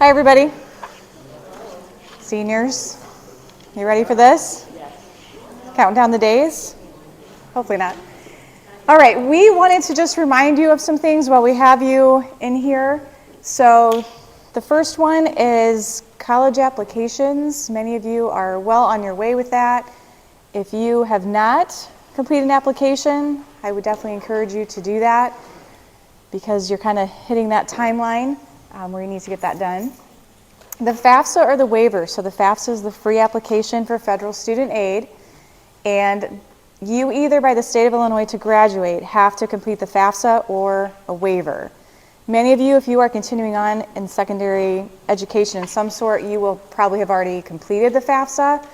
Hi, everybody. Seniors, you ready for this? Yes. Counting down the days? Hopefully not. All right, we wanted to just remind you of some things while we have you in here. So the first one is college applications. Many of you are well on your way with that. If you have not completed an application, I would definitely encourage you to do that because you're kind of hitting that timeline where you need to get that done. The FAFSA or the waiver. So the FAFSA is the free application for federal student aid, and you either by the state of Illinois to graduate have to complete the FAFSA or a waiver. Many of you, if you are continuing on in secondary education in some sort, you will probably have already completed the FAFSA.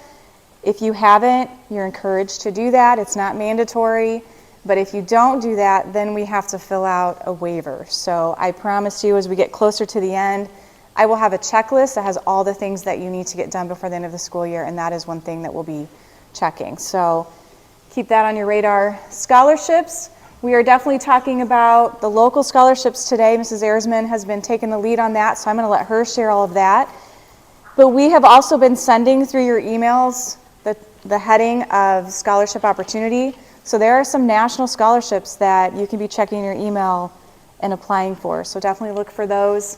If you haven't, you're encouraged to do that. It's not mandatory, but if you don't do that, then we have to fill out a waiver. So I promise you, as we get closer to the end, I will have a checklist that has all the things that you need to get done before the end of the school year, and that is one thing that we'll be checking. So keep that on your radar. Scholarships, we are definitely talking about the local scholarships today. Mrs. Erzman has been taking the lead on that, so I'm going to let her share all of that. But we have also been sending through your emails the heading of scholarship opportunity. So there are some national scholarships that you can be checking your email and applying for. So definitely look for those.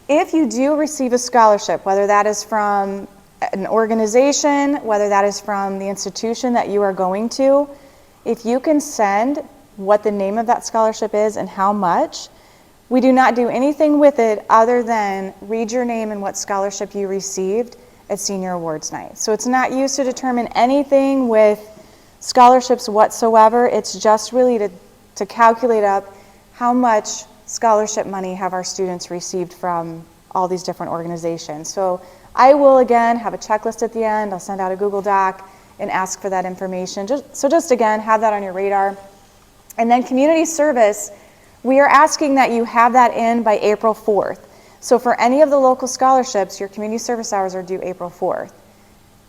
If you do receive a scholarship, whether that is from an organization, whether that is from the institution that you are going to, if you can send what the name of that scholarship is and how much, we do not do anything with it other than read your name and what scholarship you received at Senior Awards Night. So it's not used to determine anything with scholarships whatsoever. It's just really to calculate up how much scholarship money have our students received from all these different organizations. So I will again have a checklist at the end. I'll send out a Google Doc and ask for that information. Just again, have that on your radar. And then community service, we are asking that you have that in by April 4th. So for any of the local scholarships, your community service hours are due April 4th.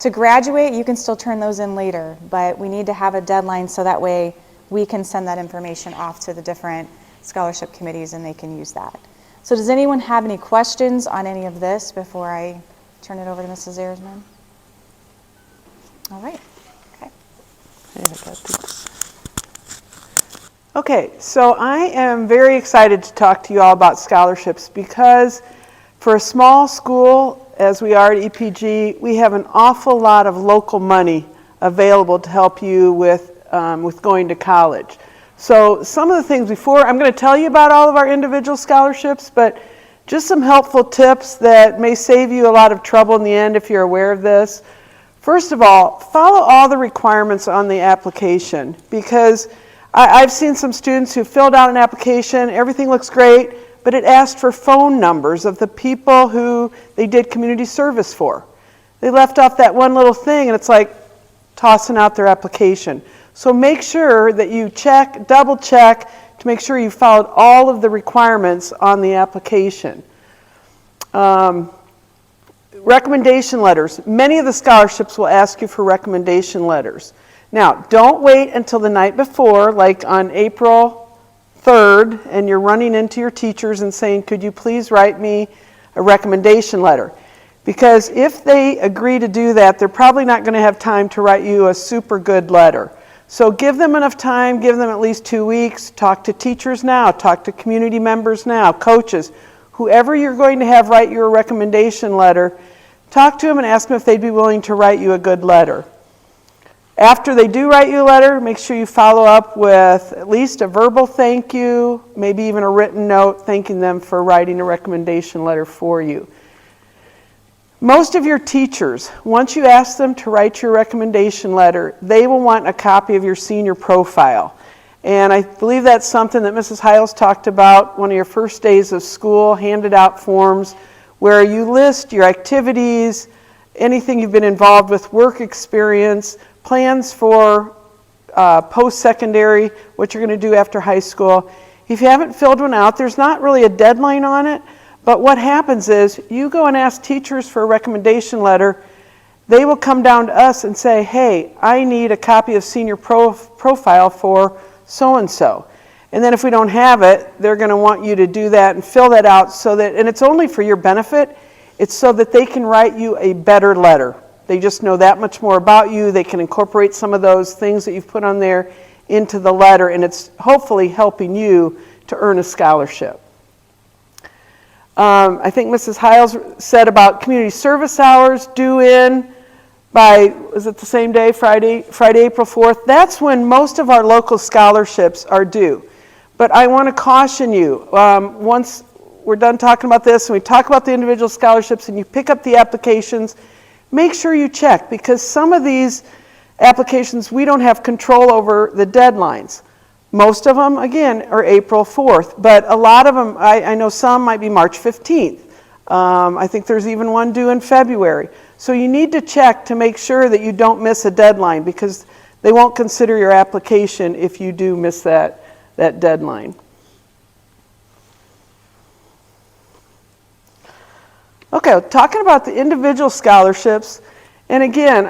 To graduate, you can still turn those in later, but we need to have a deadline so that way we can send that information off to the different scholarship committees and they can use that. So does anyone have any questions on any of this before I turn it over to Mrs. Erzman? All right. Okay, so I am very excited to talk to you all about scholarships because for a small school, as we are at EPG, we have an awful lot of local money available to help you with going to college. So some of the things I'm going to tell you about all of our individual scholarships, but just some helpful tips that may save you a lot of trouble in the end if you're aware of this. First of all, follow all the requirements on the application because I've seen some students who filled out an application, everything looks great, but it asked for phone numbers of the people who they did community service for. They left off that one little thing and it's like tossing out their application. So make sure that you double check to make sure you followed all of the requirements on the application. Recommendation letters. Many of the scholarships will ask you for recommendation letters. Now, don't wait until the night before, like on April 3rd, and you're running into your teachers and saying, could you please write me a recommendation letter? Because if they agree to do that, they're probably not going to have time to write you a super good letter. So give them enough time, give them at least 2 weeks, talk to teachers now, talk to community members now, coaches, whoever you're going to have write you a recommendation letter, talk to them and ask them if they'd be willing to write you a good letter. After they do write you a letter, make sure you follow up with at least a verbal thank you, maybe even a written note thanking them for writing a recommendation letter for you. Most of your teachers, once you ask them to write your recommendation letter, they will want a copy of your senior profile. And I believe that's something that Mrs. Hiles talked about one of your first days of school, handed out forms where you list your activities, anything you've been involved with, work experience, plans for post-secondary, what you're going to do after high school. If you haven't filled one out, there's not really a deadline on it, but what happens is you go and ask teachers for a recommendation letter, they will come down to us and say, hey, I need a copy of senior profile for so-and-so. And then if we don't have it, they're going to want you to do that and fill that out so that, and it's only for your benefit, it's so that they can write you a better letter. They just know that much more about you. They can incorporate some of those things that you've put on there into the letter, and it's hopefully helping you to earn a scholarship. I think Mrs. Hiles said about community service hours due in by, is it the same day, Friday, April 4th? That's when most of our local scholarships are due. But I want to caution you, once we're done talking about this and we talk about the individual scholarships and you pick up the applications, make sure you check, because some of these applications we don't have control over the deadlines. Most of them, again, are April 4th, but a lot of them, I know some might be March 15th. I think there's even one due in February. So you need to check to make sure that you don't miss a deadline, because they won't consider your application if you do miss that deadline. Okay, talking about the individual scholarships, and again,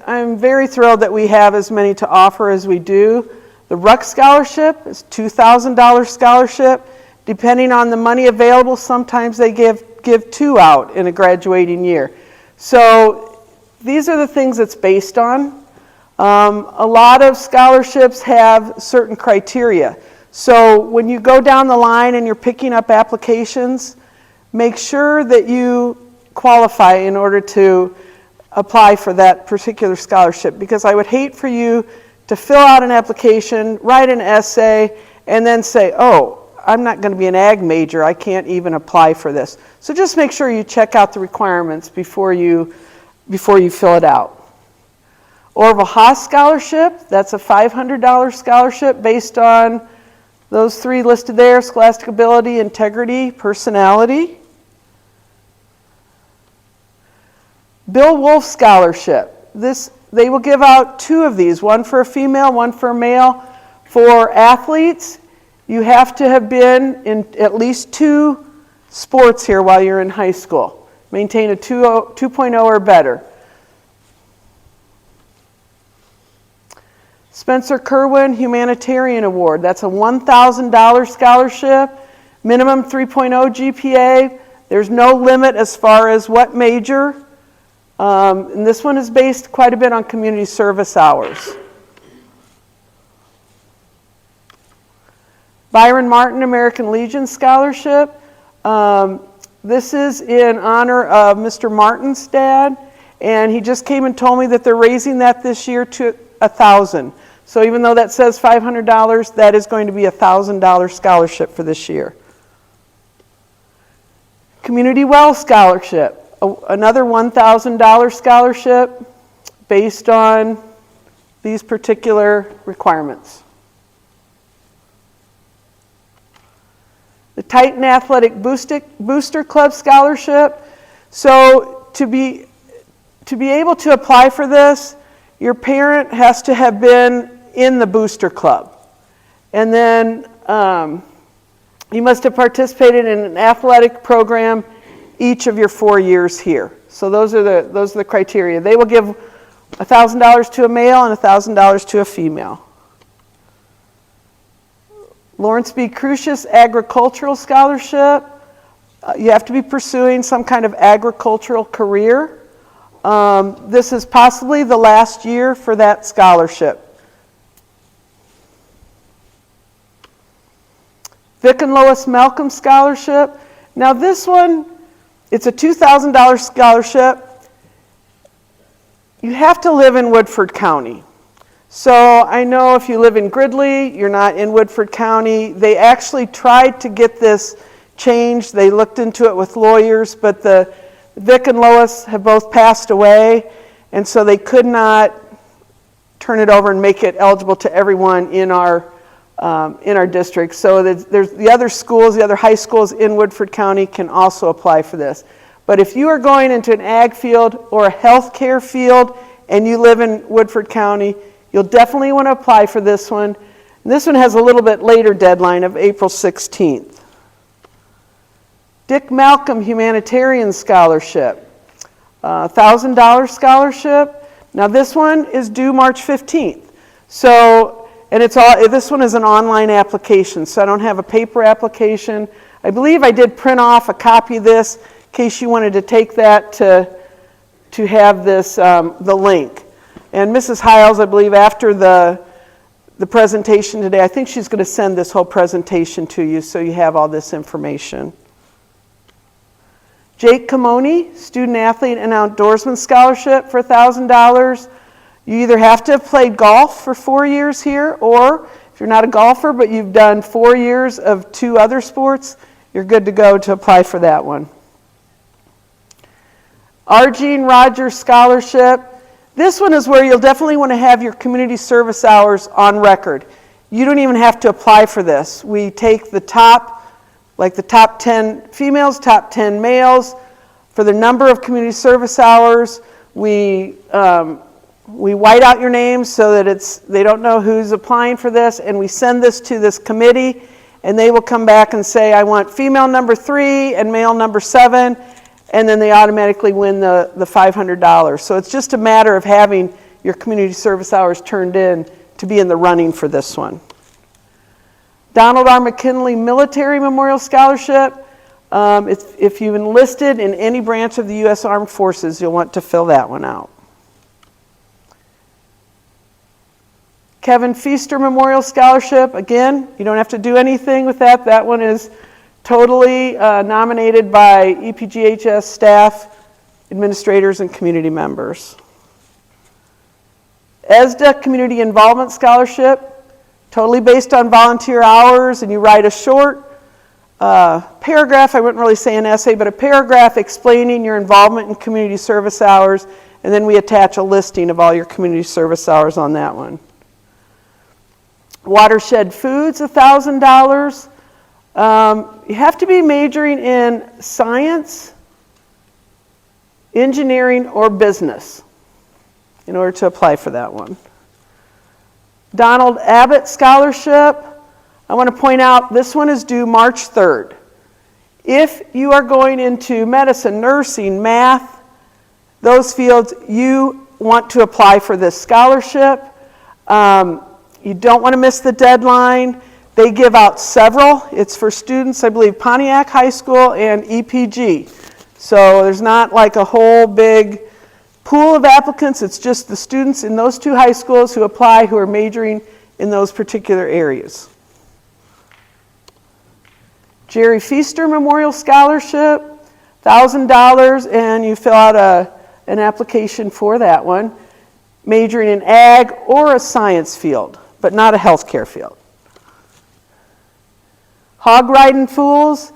I'm very thrilled that we have as many to offer as we do. The Ruck Scholarship is $2,000 scholarship. Depending on the money available, sometimes they give two out in a graduating year. So these are the things it's based on. A lot of scholarships have certain criteria. So when you go down the line and you're picking up applications, make sure that you qualify in order to apply for that particular scholarship, because I would hate for you to fill out an application, write an essay, and then say, oh, I'm not going to be an ag major, I can't even apply for this. So just make sure you check out the requirements before you fill it out. Orville Haas Scholarship, that's a $500 scholarship based on those three listed there: scholastic ability, integrity, personality. Bill Wolf Scholarship. They will give out two of these, one for a female, one for a male. For athletes, you have to have been in at least 2 sports here while you're in high school. Maintain a 2.0 or better. Spencer Kerwin Humanitarian Award. That's a $1,000 scholarship, minimum 3.0 GPA. There's no limit as far as what major. And this one is based quite a bit on community service hours. Byron Martin American Legion Scholarship. This is in honor of Mr. Martin's dad, and he just came and told me that they're raising that this year to $1,000. So even though that says $500, that is going to be a $1,000 scholarship for this year. Community Well Scholarship, another $1,000 scholarship based on these particular requirements. The Titan Athletic Booster Club Scholarship. So to be able to apply for this, your parent has to have been in the booster club. And then you must have participated in an athletic program each of your 4 years here. So those are the criteria. They will give $1,000 to a male and $1,000 to a female. Lawrence B. Crucius Agricultural Scholarship. You have to be pursuing some kind of agricultural career. This is possibly the last year for that scholarship. Vic and Lois Malcolm Scholarship. Now this one, it's a $2,000 scholarship. You have to live in Woodford County. So I know if you live in Gridley, you're not in Woodford County. They actually tried to get this changed. They looked into it with lawyers, but the Vic and Lois have both passed away, and so they could not turn it over and make it eligible to everyone in our district. So there's the other schools, the other high schools in Woodford County can also apply for this. But if you are going into an ag field or a healthcare field and you live in Woodford County, you'll definitely want to apply for this one. And this one has a little bit later deadline of April 16th. Dick Malcolm Humanitarian Scholarship, $1,000 scholarship. Now this one is due March 15th. So and it's all, this one is an online application, so I don't have a paper application. I believe I did print off a copy of this in case you wanted to take that to have this, the link. And Mrs. Hiles, I believe after the presentation today, I think she's going to send this whole presentation to you so you have all this information. Jake Camoni, Student Athlete and Outdoorsman Scholarship for $1,000. You either have to have played golf for 4 years here, or if you're not a golfer but you've done 4 years of 2 other sports, you're good to go to apply for that one. R. Gene Rogers Scholarship. This one is where you'll definitely want to have your community service hours on record. You don't even have to apply for this. We take the top, like the top 10 females, top 10 males, for the number of community service hours. We white out your names so that they don't know who's applying for this, and we send this to this committee, and they will come back and say, I want female number 3 and male number 7, and then they automatically win the $500. So it's just a matter of having your community service hours turned in to be in the running for this one. Donald R. McKinley Military Memorial Scholarship. If you've enlisted in any branch of the U.S. Armed Forces, you'll want to fill that one out. Kevin Feaster Memorial Scholarship. Again, you don't have to do anything with that. That one is totally nominated by EPGHS staff, administrators, and community members. ESDA Community Involvement Scholarship. Totally based on volunteer hours, and you write a short paragraph, I wouldn't really say an essay, but a paragraph explaining your involvement in community service hours, and then we attach a listing of all your community service hours on that one. Watershed Foods, $1,000. You have to be majoring in science, engineering, or business in order to apply for that one. Donald Abbott Scholarship. I want to point out this one is due March 3rd. If you are going into medicine, nursing, math, those fields, you want to apply for this scholarship. You don't want to miss the deadline. They give out several. It's for students, I believe, Pontiac High School and EPG. So there's not like a whole big pool of applicants. It's just the students in those 2 high schools who apply who are majoring in those particular areas. Jerry Feaster Memorial Scholarship, $1,000, and you fill out an application for that one, majoring in ag or a science field, but not a healthcare field. Hog Riding Fools,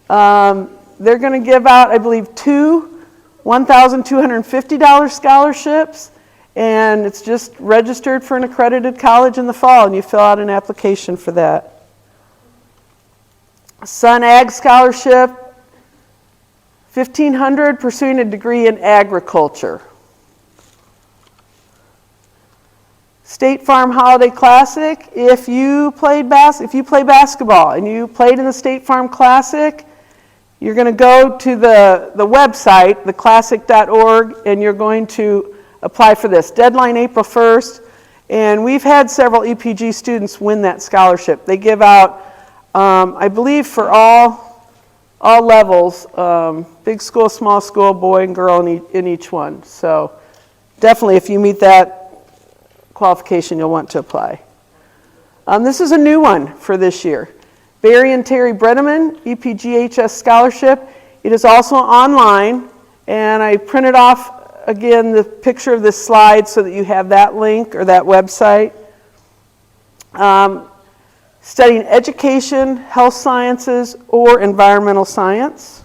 they're going to give out, I believe, 2 $1,250 scholarships, and it's just registered for an accredited college in the fall, and you fill out an application for that. Sun Ag Scholarship, $1,500, pursuing a degree in agriculture. State Farm Holiday Classic, if you play basketball and you played in the State Farm Classic, you're going to go to the website, theclassic.org, and you're going to apply for this. Deadline April 1st, and we've had several EPG students win that scholarship. They give out, I believe, for all levels, big school, small school, boy and girl in each one. So definitely, if you meet that qualification, you'll want to apply. This is a new one for this year. Barry and Terry Bredeman, EPGHS Scholarship. It is also online, and I printed off, again, the picture of this slide so that you have that link or that website. Studying education, health sciences, or environmental science.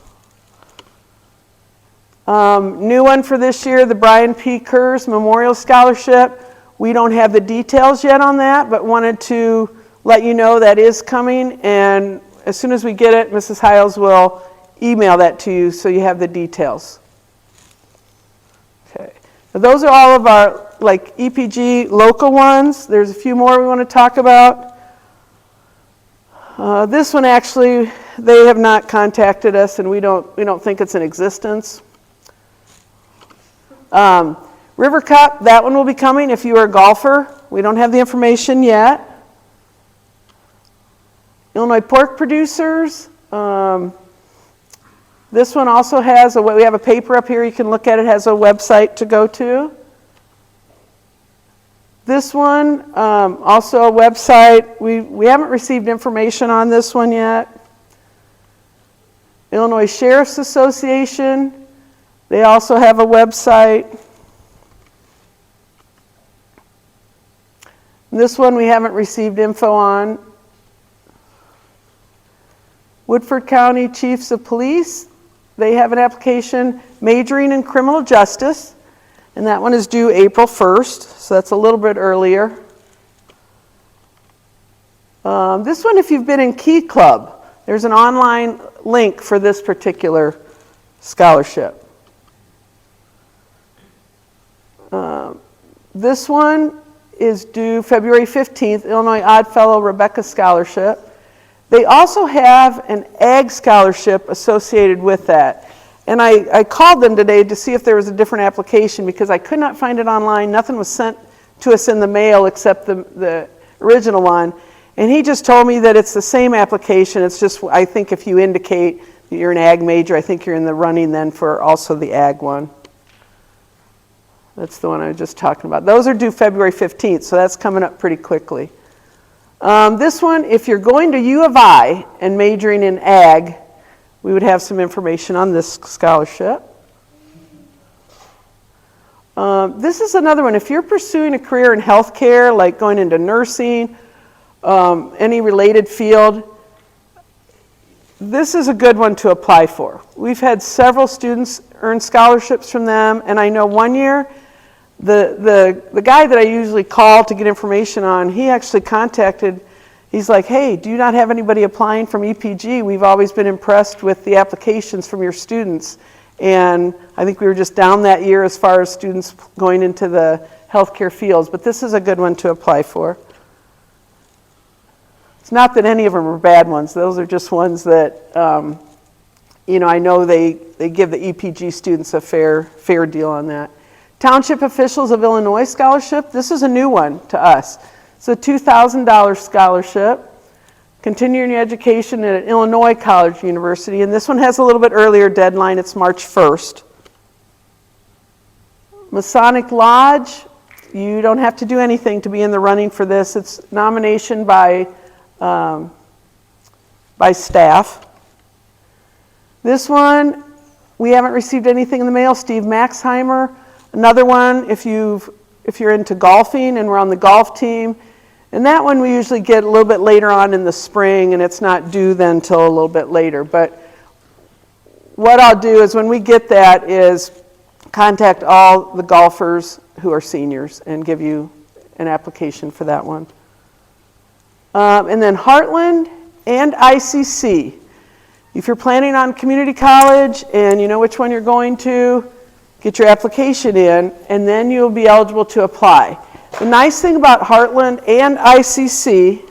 New one for this year, the Brian P. Kurz Memorial Scholarship. We don't have the details yet on that, but wanted to let you know that is coming, and as soon as we get it, Mrs. Hiles will email that to you so you have the details. Okay, so those are all of our EPG local ones. There's a few more we want to talk about. This one actually, they have not contacted us, and we don't think it's in existence. River Cup, that one will be coming if you are a golfer. We don't have the information yet. Illinois pork producers. This one also has, we have a paper up here, you can look at it, has a website to go to. This one, also a website. We haven't received information on this one yet. Illinois Sheriff's Association, they also have a website. This one we haven't received info on. Woodford County Chiefs of Police, they have an application majoring in criminal justice, and that one is due April 1st, so that's a little bit earlier. This one, if you've been in Key Club, there's an online link for this particular scholarship. This one is due February 15th, Illinois Oddfellow Rebecca Scholarship. They also have an ag scholarship associated with that. And I called them today to see if there was a different application because I could not find it online. Nothing was sent to us in the mail except the original one. And he just told me that it's the same application. It's just, I think if you indicate that you're an ag major, I think you're in the running then for also the ag one. That's the one I was just talking about. Those are due February 15th, so that's coming up pretty quickly. This one, if you're going to U of I and majoring in ag, we would have some information on this scholarship. This is another one. If you're pursuing a career in healthcare, like going into nursing, any related field, this is a good one to apply for. We've had several students earn scholarships from them, and I know one year, the guy that I usually call to get information on, he actually contacted, he's like, hey, do you not have anybody applying from EPG? We've always been impressed with the applications from your students. And I think we were just down that year as far as students going into the healthcare fields, but this is a good one to apply for. It's not that any of them are bad ones. Those are just ones that, I know they give the EPG students a fair deal on that. Township Officials of Illinois Scholarship. This is a new one to us. It's a $2,000 scholarship. Continuing your education at an Illinois college university. And this one has a little bit earlier deadline. It's March 1st. Masonic Lodge. You don't have to do anything to be in the running for this. It's nomination by staff. This one, we haven't received anything in the mail. Steve Maxheimer. Another one, if you're into golfing and we're on the golf team. And that one we usually get a little bit later on in the spring, and it's not due then till a little bit later. But what I'll do is when we get that is contact all the golfers who are seniors and give you an application for that one. And then Heartland and ICC. If you're planning on community college and you know which one you're going to, get your application in, and then you'll be eligible to apply. The nice thing about Heartland and ICC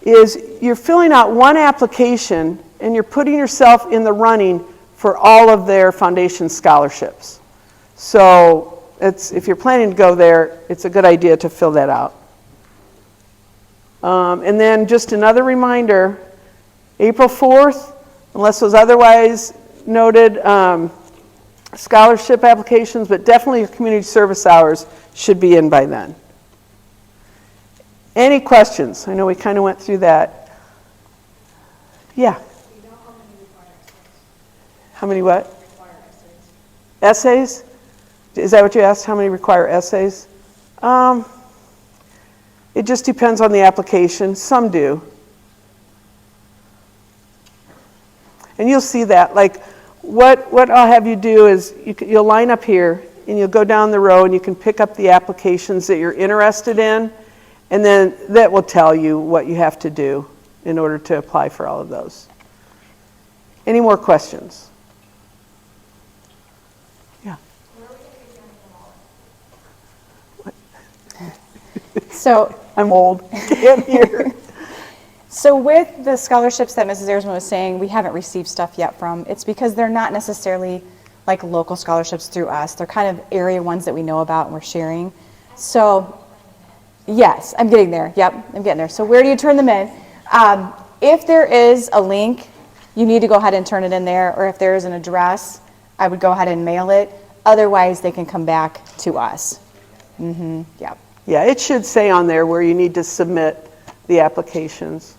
is you're filling out one application and you're putting yourself in the running for all of their foundation scholarships. So if you're planning to go there, it's a good idea to fill that out. And then just another reminder, April 4th, unless it was otherwise noted, scholarship applications, but definitely your community service hours should be in by then. Any questions? I know we kind of went through that. Yeah. How many what? Require essays. Essays? Is that what you asked? How many require essays? It just depends on the application. Some do. And you'll see that. Like, what I'll have you do is you'll line up here and you'll go down the row and you can pick up the applications that you're interested in, and then that will tell you what you have to do in order to apply for all of those. Any more questions? Yeah. So I'm old. Can't hear. So with the scholarships that Mrs. Ayersman was saying, we haven't received stuff yet from, it's because they're not necessarily like local scholarships through us. They're kind of area ones that we know about and we're sharing. So yes, I'm getting there. Yep, I'm getting there. So where do you turn them in? if there is a link, you need to go ahead and turn it in there, or if there is an address, I would go ahead and mail it. Otherwise, they can come back to us. Yep. Yeah, it should say on there where you need to submit the applications.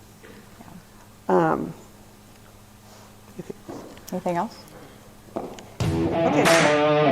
Anything else? Okay.